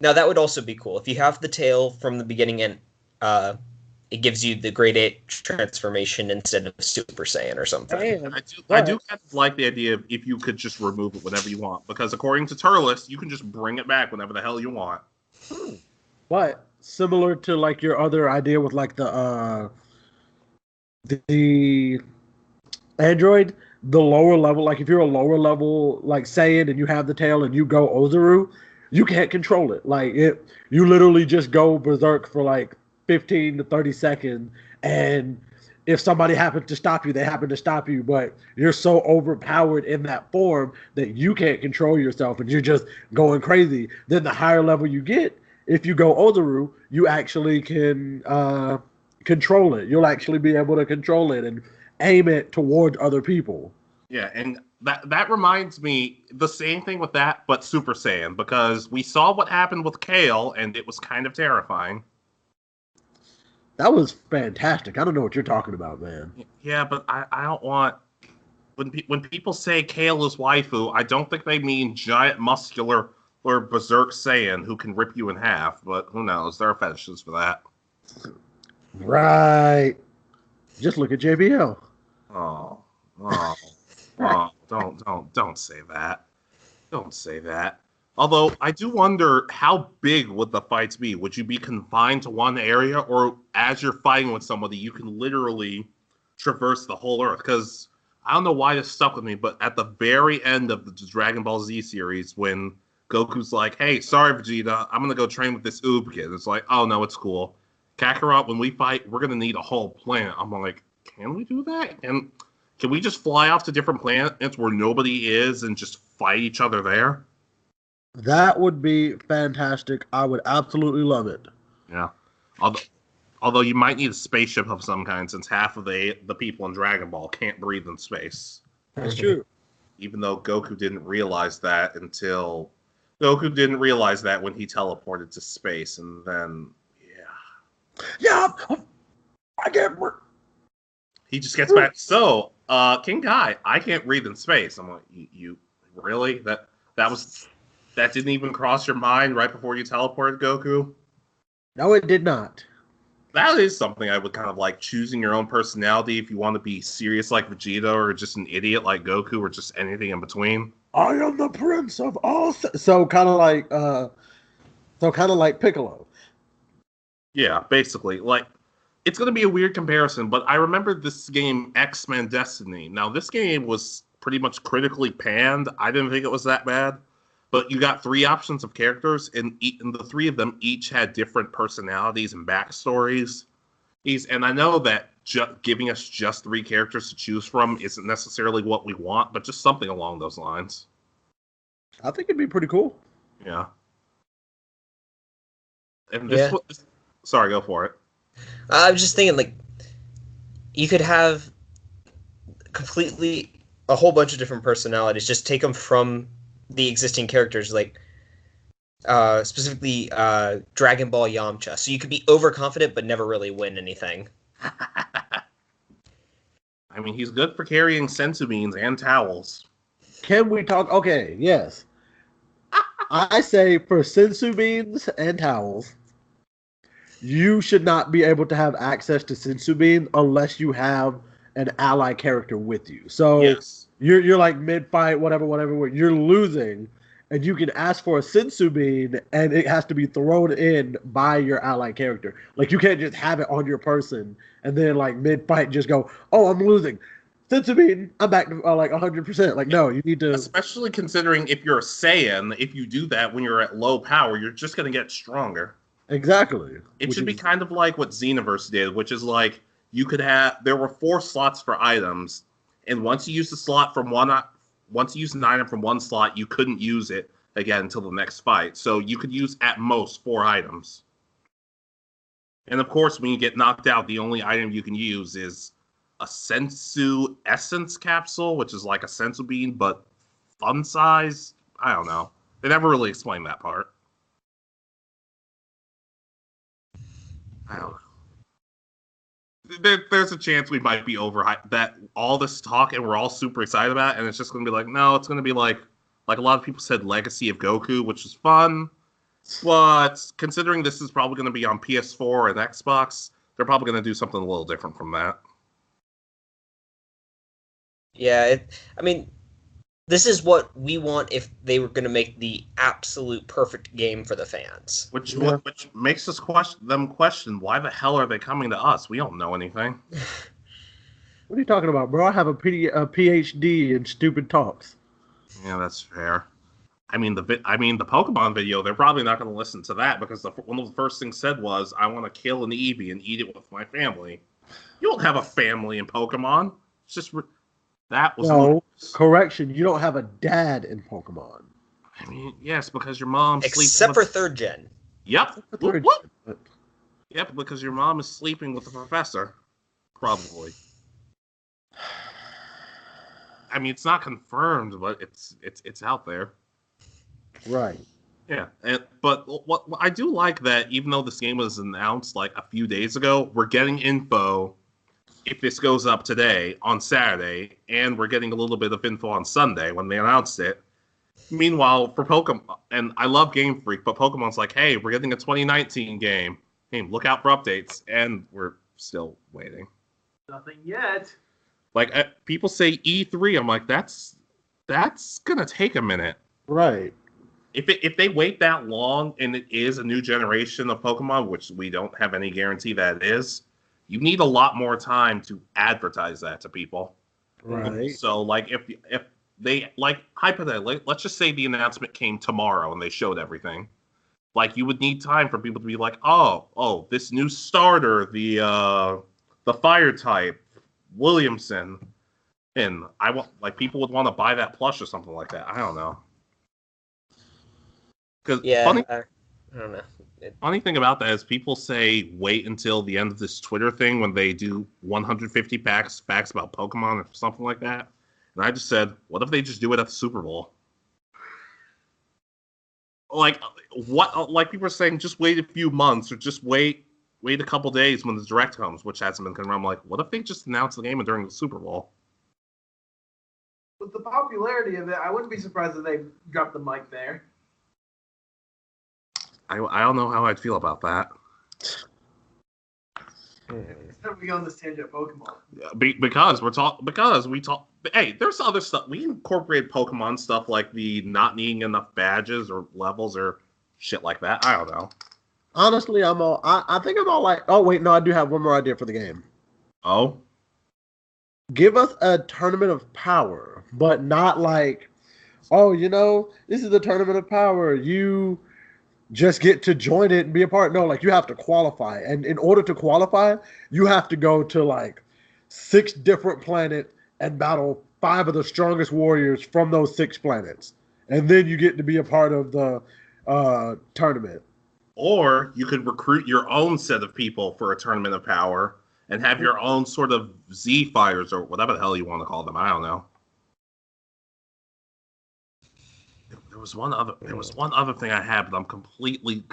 Now that would also be cool. If you have the tail from the beginning and it gives you the Grade 8 transformation instead of Super Saiyan or something. I do kind of like the idea of if you could just remove it whenever you want, because according to Turles, you can just bring it back whenever the hell you want. But similar to like your other idea with like the Android, the lower level, like if you're a lower level like Saiyan and you have the tail and you go Ozaru, you can't control it. Like you literally just go berserk for like 15 to 30 seconds, and if somebody happens to stop you, they happen to stop you, but you're so overpowered in that form that you can't control yourself and you're just going crazy. Then the higher level you get, if you go Ozaru, you actually can control it. You'll actually be able to control it and aim it towards other people. Yeah, and that reminds me the same thing with that, but Super Saiyan, because we saw what happened with Kale, and it was kind of terrifying. That was fantastic. I don't know what you're talking about, man. Yeah, but I don't want when people say Kale is waifu, I don't think they mean giant muscular or berserk Saiyan who can rip you in half. But who knows? There are fetishes for that. Right. Just look at JBL. Oh, don't say that. Don't say that. Although I do wonder, how big would the fights be? Would you be confined to one area, or as you're fighting with somebody, you can literally traverse the whole Earth? Because I don't know why this stuck with me, but at the very end of the Dragon Ball Z series, when Goku's like, "Hey, sorry, Vegeta, I'm gonna go train with this Oob kid," it's like, "Oh no, it's cool. Kakarot, when we fight, we're gonna need a whole planet." I'm like, can we do that? And can we just fly off to different planets where nobody is and just fight each other there? That would be fantastic. I would absolutely love it. Yeah. Although you might need a spaceship of some kind, since half of the people in Dragon Ball can't breathe in space. That's true. Even though Goku didn't realize that when he teleported to space, and then Yeah, I can't. he just gets back. So, King Kai, I can't breathe in space. I'm like, you really? That didn't even cross your mind right before you teleported, Goku? No, it did not. That is something I would kind of like, choosing your own personality if you want to be serious like Vegeta, or just an idiot like Goku, or just anything in between. I am the prince of all. So kind of like Piccolo. Yeah, basically. Like, it's going to be a weird comparison, but I remember this game, X-Men Destiny. Now, this game was pretty much critically panned. I didn't think it was that bad. But you got 3 options of characters, and the 3 of them each had different personalities and backstories. And I know that giving us just 3 characters to choose from isn't necessarily what we want, but just something along those lines. I think it'd be pretty cool. Yeah. And this sorry, go for it. I was just thinking, like, you could have completely a whole bunch of different personalities. Just take them from the existing characters, like specifically Dragon Ball Yamcha. So you could be overconfident but never really win anything. I mean, he's good for carrying sensu beans and towels. Can we talk? Okay, yes. I say for sensu beans and towels, you should not be able to have access to sensu bean unless you have an ally character with you. So Yes. You're like mid-fight, whatever, where you're losing, and you can ask for a sensu bean, and it has to be thrown in by your ally character. Like, you can't just have it on your person, and then, like, mid-fight just go, oh, I'm losing. Sensu bean, I'm back to, like, 100%. Like, no, you need to... Especially considering if you're a Saiyan, if you do that when you're at low power, you're just going to get stronger. Exactly. It should be kind of like what Xenoverse did, which is like, there were 4 slots for items, and once you use an item from one slot, you couldn't use it again until the next fight. So you could use at most 4 items. And of course, when you get knocked out, the only item you can use is a sensu essence capsule, which is like a sensu bean, but fun size. I don't know. They never really explained that part. I don't know. There's a chance we might be overhyped, that all this talk and we're all super excited about it, and it's just going to be like, no, it's going to be like a lot of people said, Legacy of Goku, which is fun, but considering this is probably going to be on PS4 and Xbox, they're probably going to do something a little different from that. Yeah, I mean, this is what we want if they were going to make the absolute perfect game for the fans. Which makes us question, why the hell are they coming to us? We don't know anything. What are you talking about, bro? I have a PhD in stupid talks. Yeah, that's fair. I mean, the Pokemon video, they're probably not going to listen to that, because one of the first things said was, I want to kill an Eevee and eat it with my family. You don't have a family in Pokemon. It's just that was No, correction. You don't have a dad in Pokemon. I mean, yes, because your mom sleeps Except for with... third gen. Yep. The third What? gen, but- Yep, because your mom is sleeping with the professor. Probably. I mean, it's not confirmed, but it's out there. Right. Yeah, but what I do like that even though this game was announced like a few days ago, we're getting info if this goes up today on Saturday, and we're getting a little bit of info on Sunday when they announced it. Meanwhile, for Pokemon, and I love Game Freak, but Pokemon's like, hey, we're getting a 2019 game. Hey, look out for updates, and we're still waiting. Nothing yet. Like people say E3, I'm like, that's gonna take a minute. Right. If they wait that long and it is a new generation of Pokemon, which we don't have any guarantee that it is, you need a lot more time to advertise that to people. Right. So, like, if they, like, hypothetically, let's just say the announcement came tomorrow and they showed everything. Like, you would need time for people to be like, oh, this new starter, the fire type, Williamson, and I want, like, people would want to buy that plush or something like that. I don't know. Because Yeah, I don't know. funny thing about that is people say wait until the end of this Twitter thing when they do 150 facts about Pokemon or something like that. And I just said, what if they just do it at the Super Bowl? Like, what? Like people are saying, just wait a few months or just wait a couple days when the Direct comes, which hasn't been confirmed. I'm like, what if they just announce the game during the Super Bowl? With the popularity of it, I wouldn't be surprised if they dropped the mic there. I don't know how I'd feel about that. Instead of we go on this tangent of Pokemon. Because we talk. Hey, there's other stuff. We incorporate Pokemon stuff like the not needing enough badges or levels or shit like that. I don't know. Honestly, I think I'm all like, oh wait, no, I do have one more idea for the game. Oh, Give us a tournament of power, but not like, oh, this is the tournament of power. You just get to join it and be a part. No, like you have to qualify. And in order to qualify, you have to go to like 6 different planets and battle 5 of the strongest warriors from those 6 planets. And then you get to be a part of the tournament. or you could recruit your own set of people for a tournament of power and have your own sort of Z fighters or whatever the hell you want to call them. I don't know. There was one other thing I had, but I'm completely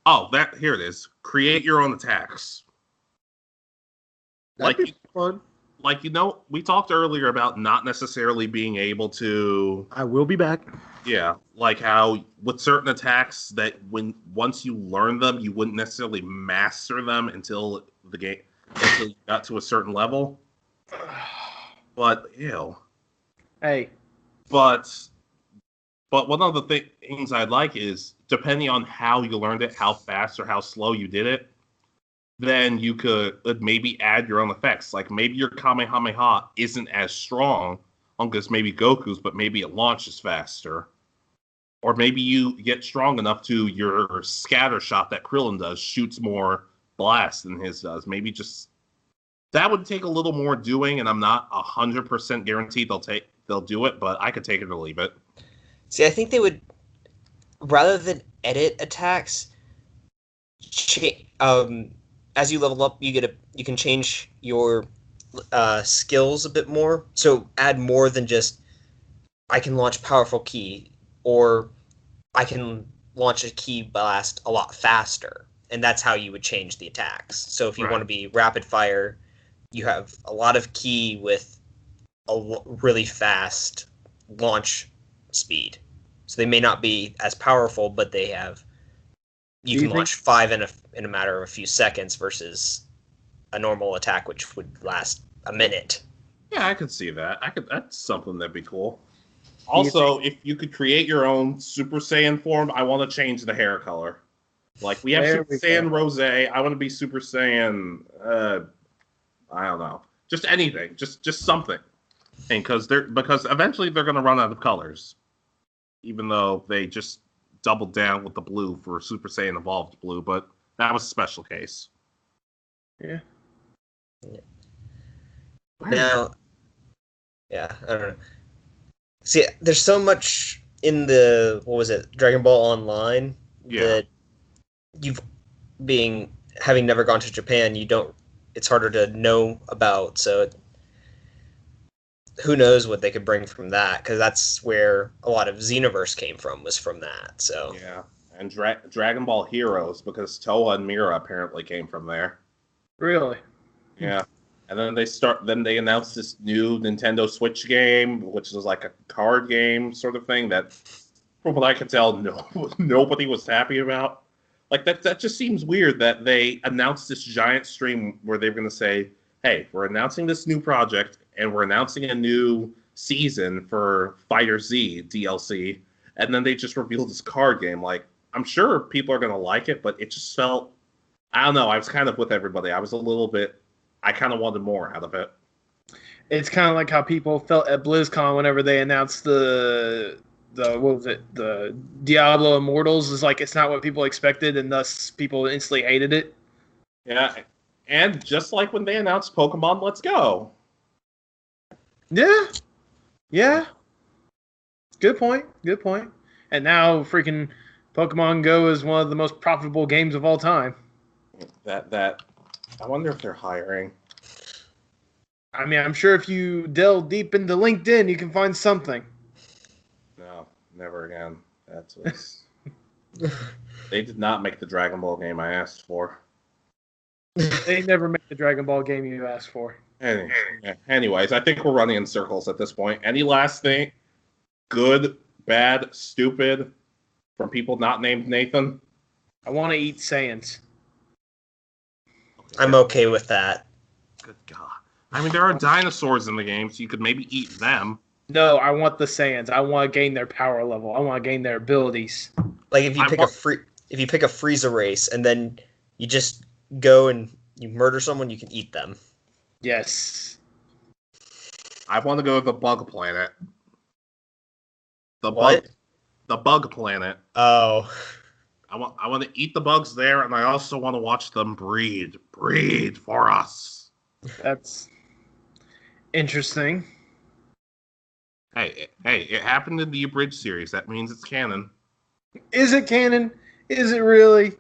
Oh, here it is. Create your own attacks. That'd be fun. Like, we talked earlier about not necessarily being able to... I will be back. Yeah, like how with certain attacks that once you learn them, you wouldn't necessarily master them until you got to a certain level. But, ew. Hey. But one of the things I'd like is, depending on how you learned it, how fast or how slow you did it, then you could maybe add your own effects. Like maybe your Kamehameha isn't as strong because maybe Goku's, but maybe it launches faster. Or maybe you get strong enough to your scatter shot that Krillin does shoots more blast than his does. Maybe just that would take a little more doing, and I'm not 100% guaranteed they'll do it, but I could take it or leave it. See, I think they would, rather than edit attacks, as you level up, you can change your skills a bit more. So add more than just I can launch powerful key, or I can launch a key blast a lot faster, and that's how you would change the attacks. So if you want to be rapid fire, you have a lot of key with a really fast launch speed. So they may not be as powerful, but they have. You can launch 5 in a matter of a few seconds versus a normal attack, which would last a minute. Yeah, I could see that. That's something that'd be cool. Also, if you could create your own Super Saiyan form, I want to change the hair color. Like we have Super Saiyan Rose. I want to be Super Saiyan. I don't know. Just anything. Just something. And because eventually they're going to run out of colors, even though they just doubled down with the blue for Super Saiyan Evolved Blue, but that was a special case. Yeah. Now, yeah, I don't know. See, there's so much in the Dragon Ball Online Yeah. that you've having never gone to Japan, it's harder to know about. So who knows what they could bring from that? Because that's where a lot of Xenoverse came from. Was from that. So Yeah, and Dragon Ball Heroes, because Toa and Mira apparently came from there. Really? Yeah. And then they announced this new Nintendo Switch game, which is like a card game sort of thing that, from what I could tell, nobody was happy about. Like, that just seems weird that they announced this giant stream where they were going to say, hey, we're announcing this new project, and we're announcing a new season for Fighter Z DLC, and then they just revealed this card game. Like, I'm sure people are going to like it, but it just felt, I don't know, I was kind of with everybody. I kind of wanted more out of it. It's kind of like how people felt at BlizzCon whenever they announced the Diablo Immortals. Is like it's not what people expected, and thus people instantly hated it. Yeah, and just like when they announced Pokemon Let's Go. Yeah. Good point. And now freaking Pokemon Go is one of the most profitable games of all time. That I wonder if they're hiring. I mean, I'm sure if you delve deep into LinkedIn, you can find something. No, never again. They did not make the Dragon Ball game I asked for. They never make the Dragon Ball game you asked for. Anyways, I think we're running in circles at this point. Any last thing? Good, bad, stupid from people not named Nathan? I want to eat Saiyans. I'm okay with that. Good God. I mean, there are dinosaurs in the game, so you could maybe eat them. No, I want the Saiyans. I want to gain their power level. I want to gain their abilities. Like if you pick a Frieza race and then you just go and you murder someone, you can eat them. Yes. I want to go to the bug planet. The What? bug planet. Oh. I want to eat the bugs there, and I also want to watch them breed for us. That's interesting. Hey, it happened in the Abridged series. That means it's canon. Is it canon? Is it really?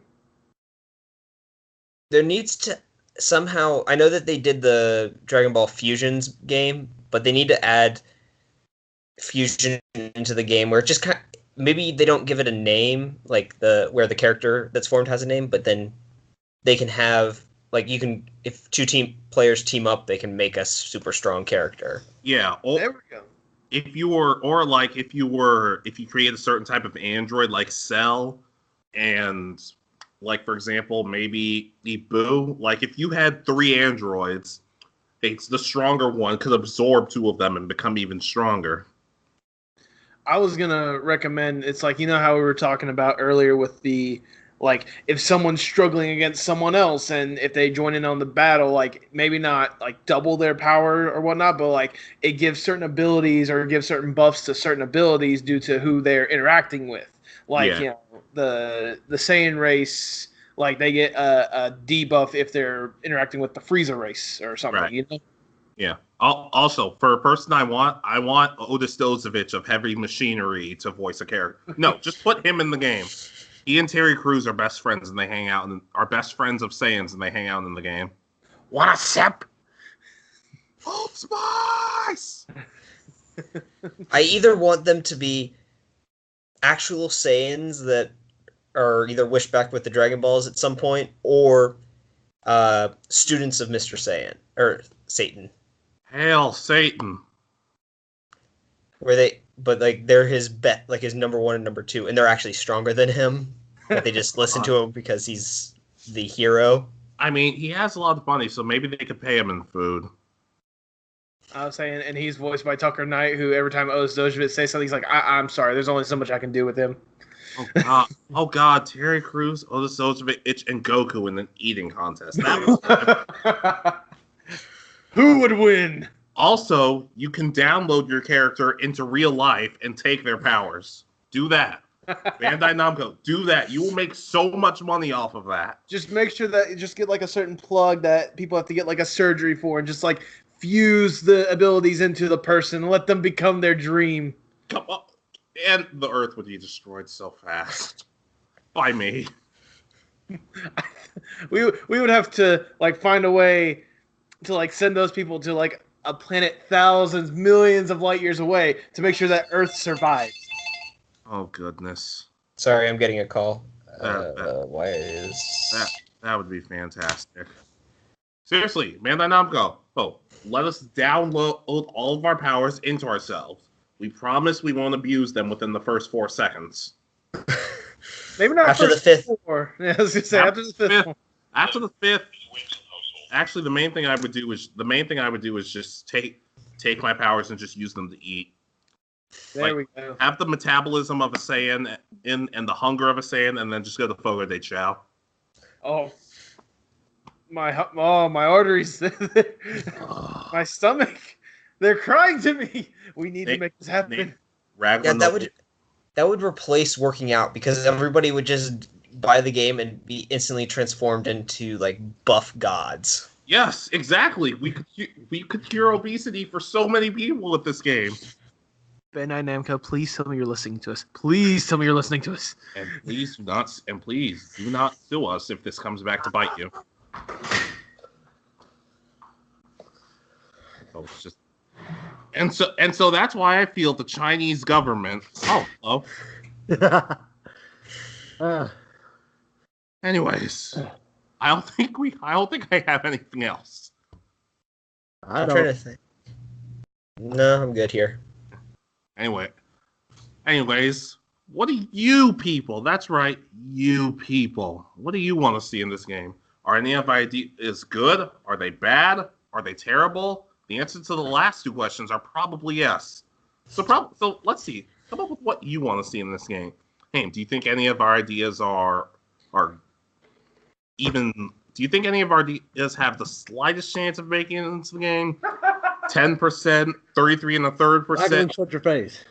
There needs to somehow. I know that they did the Dragon Ball Fusions game, but they need to add fusion into the game where it just kind of, maybe they don't give it a name, like where the character that's formed has a name, but then they can have if two players team up, they can make a super strong character. Yeah. There we go. If you create a certain type of android like Cell, and like for example maybe Boo, like if you had 3 androids, it's the stronger one could absorb 2 of them and become even stronger. I was gonna recommend, it's like, you know how we were talking about earlier with the, like, if someone's struggling against someone else and if they join in on the battle, like maybe not like double their power or whatnot, but like it gives certain abilities or gives certain buffs to certain abilities due to who they're interacting with. Like, Yeah. you know, the Saiyan race, like they get a debuff if they're interacting with the Frieza race or something, Right. you know? Yeah. Also, for a person I want Otis Dozovich of Heavy Machinery to voice a character. No, just put him in the game. He and Terry Crews are best friends, and they hang out, and are best friends of Saiyans, and they hang out in the game. What a sip! Old Spice! I either want them to be actual Saiyans that are either wished back with the Dragon Balls at some point, or students of Mr. Saiyan or Satan. Hail Satan! They're his his number 1 and number 2, and they're actually stronger than him. But they just listen to him because he's the hero. I mean, he has a lot of money, so maybe they could pay him in food. I was saying, and he's voiced by Tucker Knight, who every time Otis Dozovich says something, he's like, I'm sorry, there's only so much I can do with him. Oh God, Terry Crews, Otis Dozovich, and Goku in an eating contest. That was Who would win? Also, you can download your character into real life and take their powers. Do that. Bandai Namco, do that. You will make so much money off of that. Just make sure that you just get like a certain plug that people have to get like a surgery for, and just like fuse the abilities into the person and let them become their dream. Come on. And the Earth would be destroyed so fast. By me. We would have to like find a way to like send those people to like a planet thousands, millions of light years away to make sure that Earth survives. Oh, goodness. Sorry, I'm getting a call. That Wires. that would be fantastic. Seriously, Bandai Namco, let us download all of our powers into ourselves. We promise we won't abuse them within the first 4 seconds. Maybe not After first the 5th. 4. Yeah, I was gonna say after the fifth one. After the 5th, actually, the main thing I would do is just take my powers and just use them to eat. There we go. Have the metabolism of a Saiyan and the hunger of a Saiyan, and then just go to Fogo de Chao. Oh, my arteries, my stomach, they're crying to me. We need to make this happen. Yeah, that would replace working out, because everybody would just buy the game and be instantly transformed into like buff gods. Yes, exactly. We could cure obesity for so many people with this game. Bandai Namco, please tell me you're listening to us. Please tell me you're listening to us. And please do not sue us if this comes back to bite you. Oh, it's just and so that's why I feel the Chinese government. Oh, hello. Anyways, I don't think I have anything else. I'm trying to think. No, I'm good here. Anyways, what do you people? That's right, you people. What do you want to see in this game? Are any of our ideas good? Are they bad? Are they terrible? The answer to the last 2 questions are probably yes. So let's see. Come up with what you want to see in this game. Hey, do you think any of our ideas are even? Do you think any of our ideas have the slightest chance of making it into the game? 10%, 33 and a third percent. Shut your face.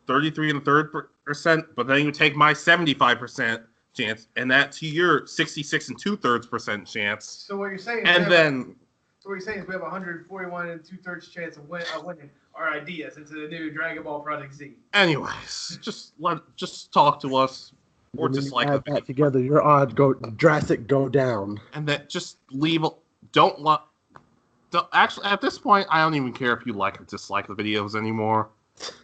33 and a third percent, but then you take my 75% chance, and that to your 66 and 2/3% chance. So what you're saying? So what you're saying is we have 141 and 2/3 chance of winning our ideas into the new Dragon Ball Project Z. Anyways, just talk to us, or When just you like add that together, your odds go down. and that just leave. Actually, at this point, I don't even care if you like or dislike the videos anymore.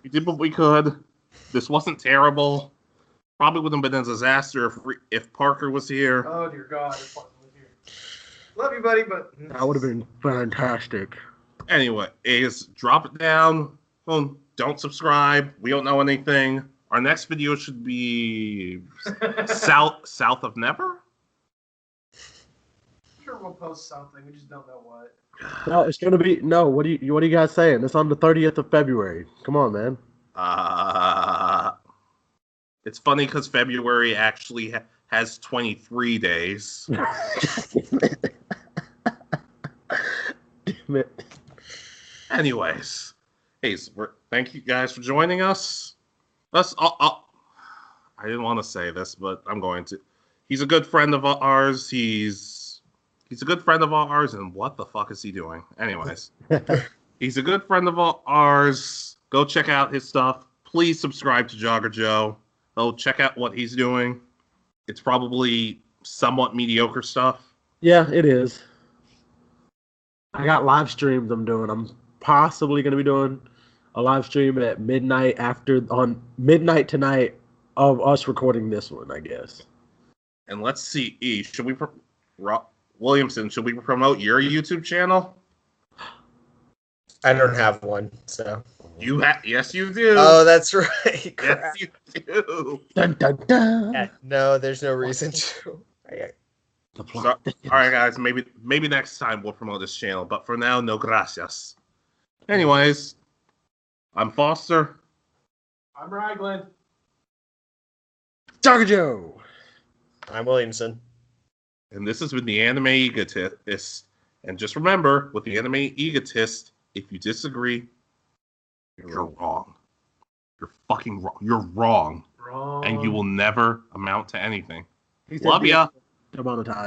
We did what we could. This wasn't terrible. Probably would have been a disaster if Parker was here. Oh dear God, if Parker was here. Love you, buddy, but That would have been fantastic. Anyway, drop it down. Don't subscribe. We don't know anything. Our next video should be south of never. I'm sure we'll post something. We just don't know what. No, it's gonna be no. What are you guys saying? It's on the 30th of February. Come on, man. It's funny because February actually has 23 days. Damn it. Anyways, thank you guys for joining us. I didn't want to say this, but I'm going to. He's a good friend of ours. He's a good friend of ours, and what the fuck is he doing? Anyways, he's a good friend of ours. Go check out his stuff. Please subscribe to Jogger Joe. Go check out what he's doing. It's probably somewhat mediocre stuff. Yeah, it is. I got live streams I'm doing. I'm possibly going to be doing a live stream at midnight on midnight tonight of us recording this one, I guess. And let's see, should we Williamson, should we promote your YouTube channel? I don't have one, so. Yes, you do. Oh, that's right. Yes, you do. Dun, dun, dun. Yeah, no, there's no reason to. All right, guys. Maybe next time we'll promote this channel, but for now, no gracias. Anyways, I'm Foster. I'm Raglan. Jogger Joe. I'm Williamson. And this has been the Anime Egotist. And just remember, with the Anime Egotist, if you disagree, you're wrong. You're fucking wrong. You're wrong. and you will never amount to anything. He said Love ya. demonetized.